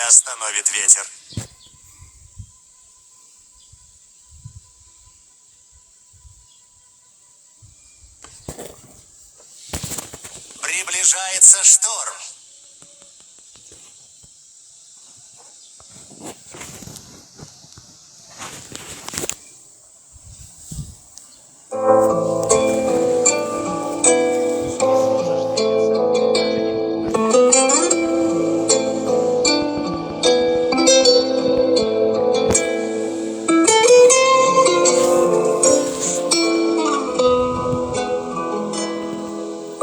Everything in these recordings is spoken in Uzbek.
остановит ветер. Приближается шторм.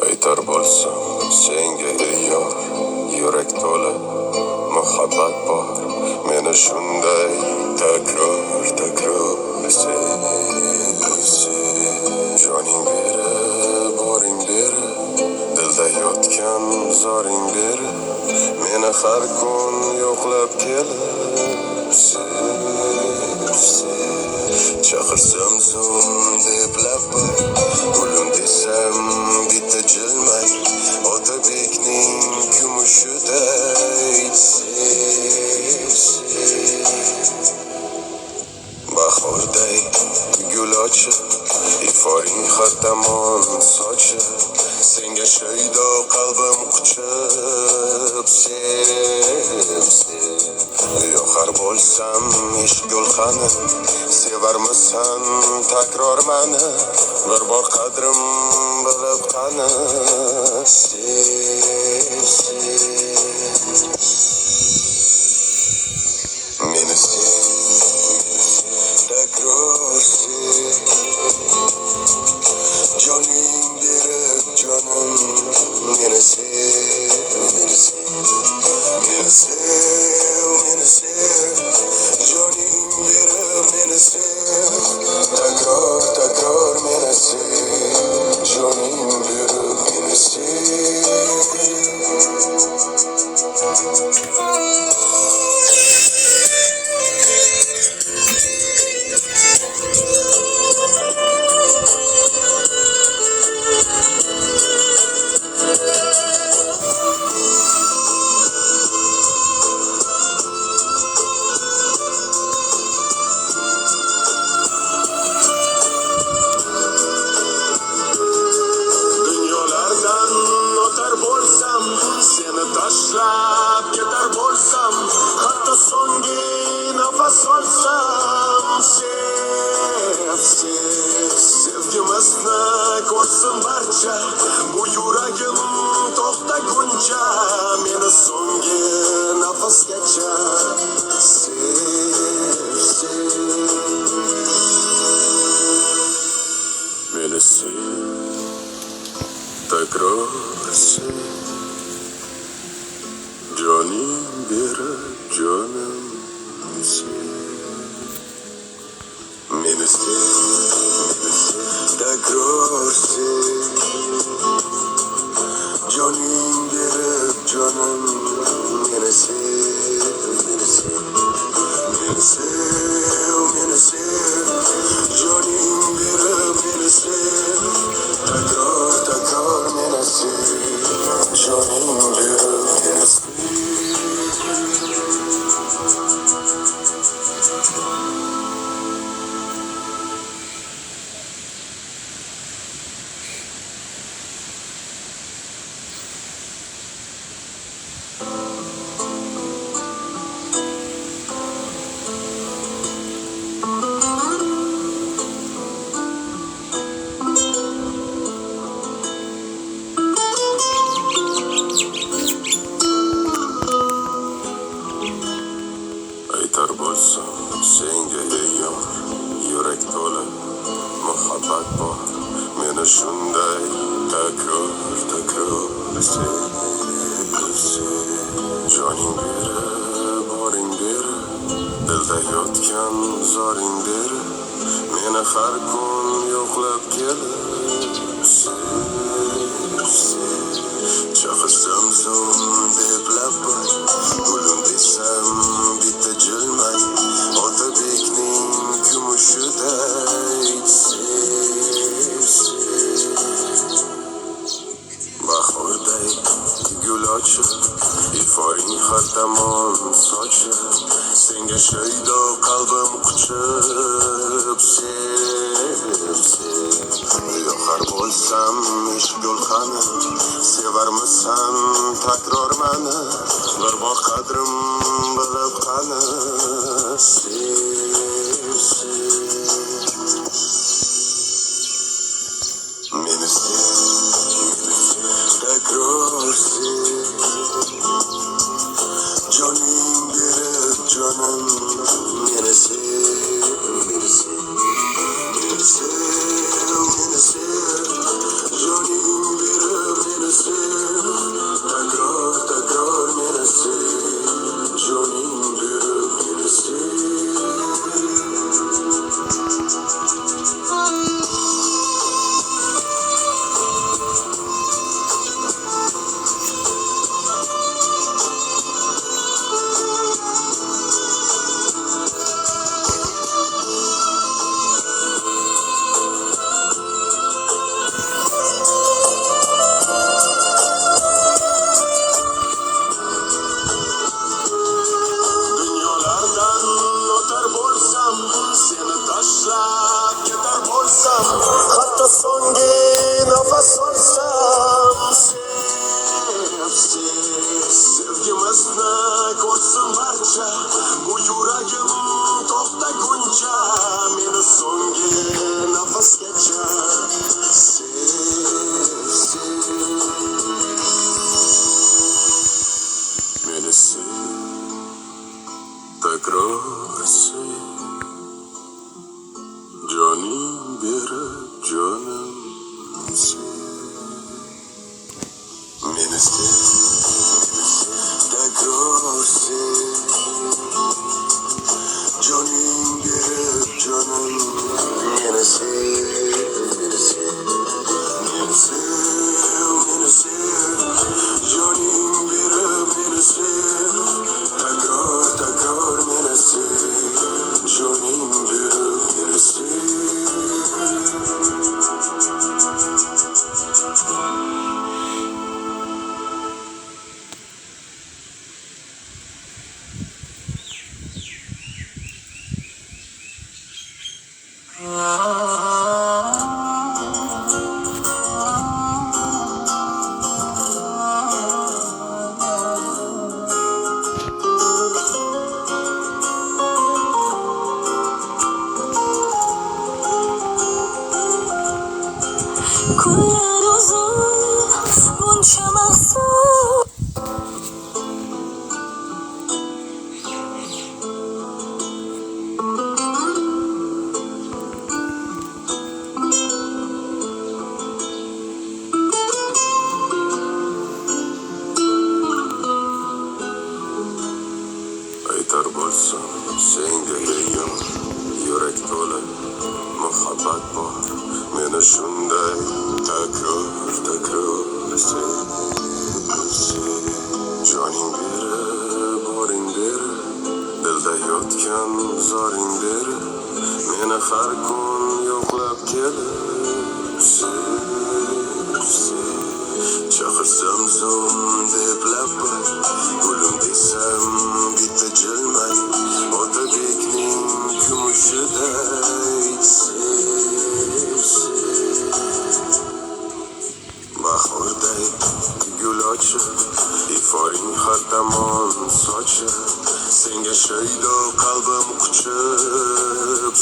Aytar bo'lsam senga ey yor, yurak to'la muhabbat bor. Meni shunday takror sev. Joning beri, boring beri, dilda yotgan zoring beri, meni har kun yo'qlab kelib sev. Chaqirsam zum deb labay, gulim desam bitta jilmay, Otabekning kumushiday sev. Bahorday gul ochib, iforing har tomon sochib, senga shaydo qalbim quchib sev. Yoqar bo'lsam ishq gulxani, sevarmisan takror mani, bir bor qadrim bilib qani sev. Meni takror sev. Joning berib jonim, meni sev. Meni sev. Joning berib meni sev. Takror meni sev. Joning berib meni sev. Tashlab ketar bo'lsam, hatto so'nggi nafas olsam, sevgimizni ko'rsin barcha, bu yuragim to'xtaguncha, meni so'nggi nafasgacha sev. Meni sev, takror sev. Joning berib jonim sev. Meni sev. Takror sev. Joning berib jonim meni sev. Meni sev. Joning berib meni sev. Takror meni sev. Joning berib meni sev. Aytar bo'lsam senga ey yor, yurak to'la muhabbat bor. Meni shunday takror sev. Joning beri, boring beri, dilda yotgan zoring beri, meni har kun yo'qlab kelib sev. Chaqirsam zum deb labay, gulim desam bitta jilmay, Otabekning kumushiday sev. Bahorday gul ochib, iforing har tomon Senga shaydo qalbim quchib yoqar bo'lsam ish gulxani sevarmisan takror mani bir bor qadrim bilib qani meni takror joning berib jonim meni sev joning berib meni sev takror meni sev joning berib meni sev Hatta so'nggi nafas olsam sevgimizni ko'rsin barcha bu yuragim to'xtaguncha meni so'nggi nafasgacha meni sev takror sev joning berib jonim meni sev takror sev joning berib jonim meni sev joning berib meni sev takror meni sev joning berib meni sev Kunlar uzun, buncha mahzun aytar bo'lsam senga deyim yurak to'la muhabbat bor meni shunday takror sev joning berib boring berib dilda yotgan zoring berib meni har kun yo'qlab kelib chaqirsam zo'm deb labbar gulim desam bitta jilmay otabekning kumushiday bahorday gul ochib iforing har tomon sochib senga shaydo qalbim quchib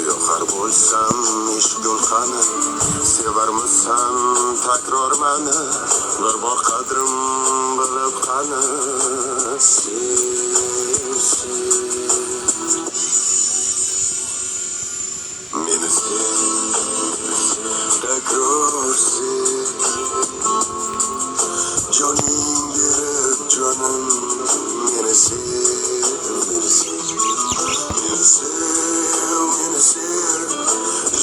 yoqar bo'lsam ish gulxani sevarmisan takror mani bir bor qadrim bilib qani meni sev takror sev joning berib jonim meni sev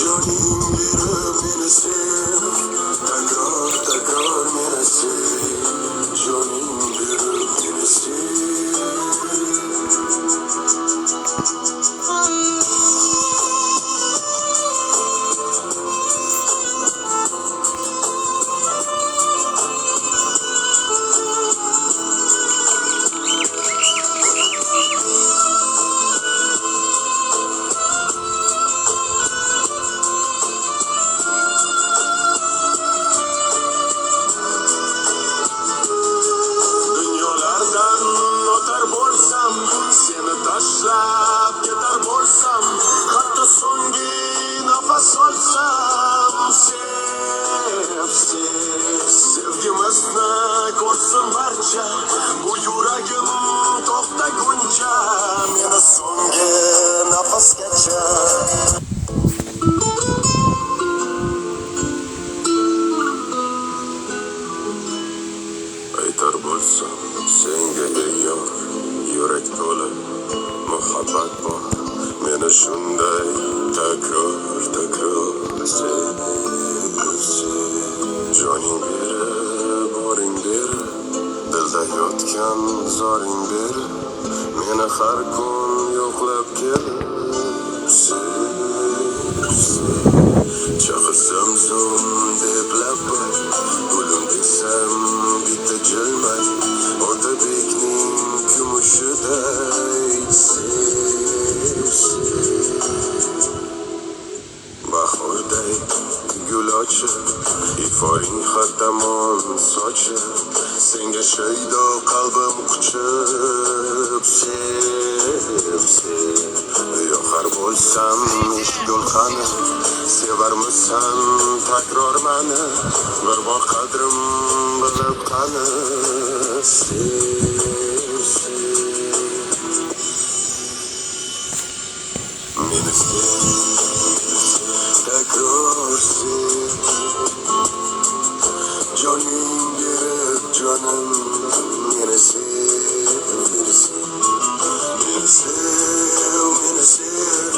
joning berib meni sev takror meni sev joning berib meni sev meni har kun yo'qlab kelib chaqilsam so'ng deb labba gulim desam bitta jilmay otabekning kumushiday bahorday gul ochib iforing har tomon sochib senga shaydo qalbim quchib sev yoqar bo'lsam ishq gulxani sevarmisan takror mani bir bor qadrim bilib qani meni sev takror sev joning berib jonim meni sev meni sev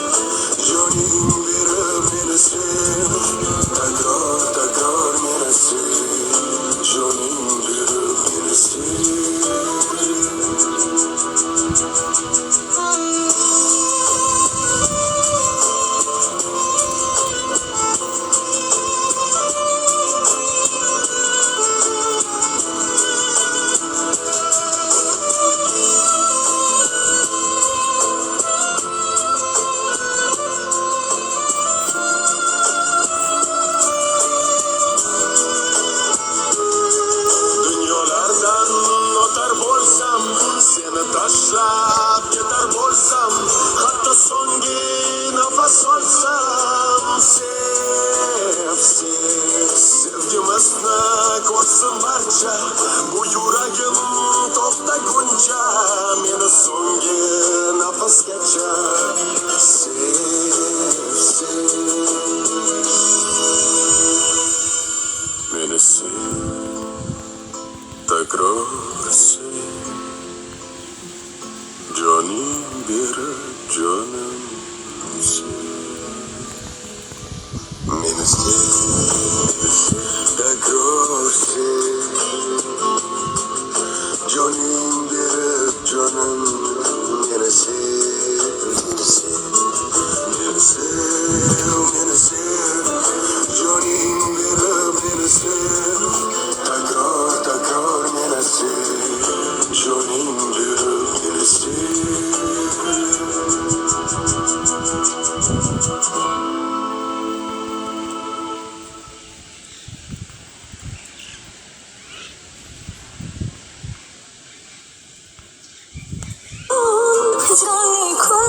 joning berib meni sev takror meni sev joning berib meni sev seni tashlab ketar bo'lsam hatto so'nggi nafas olsam sevgimizni ko'rsin barcha bu yuragim to'xtaguncha meni so'nggi nafasgacha meni sev takror sev joning berib jonim meni sev takror sev joning berib jonim meni sev meni sev joning berib meni sev takror meni sev joning berib meni sev hicranli kun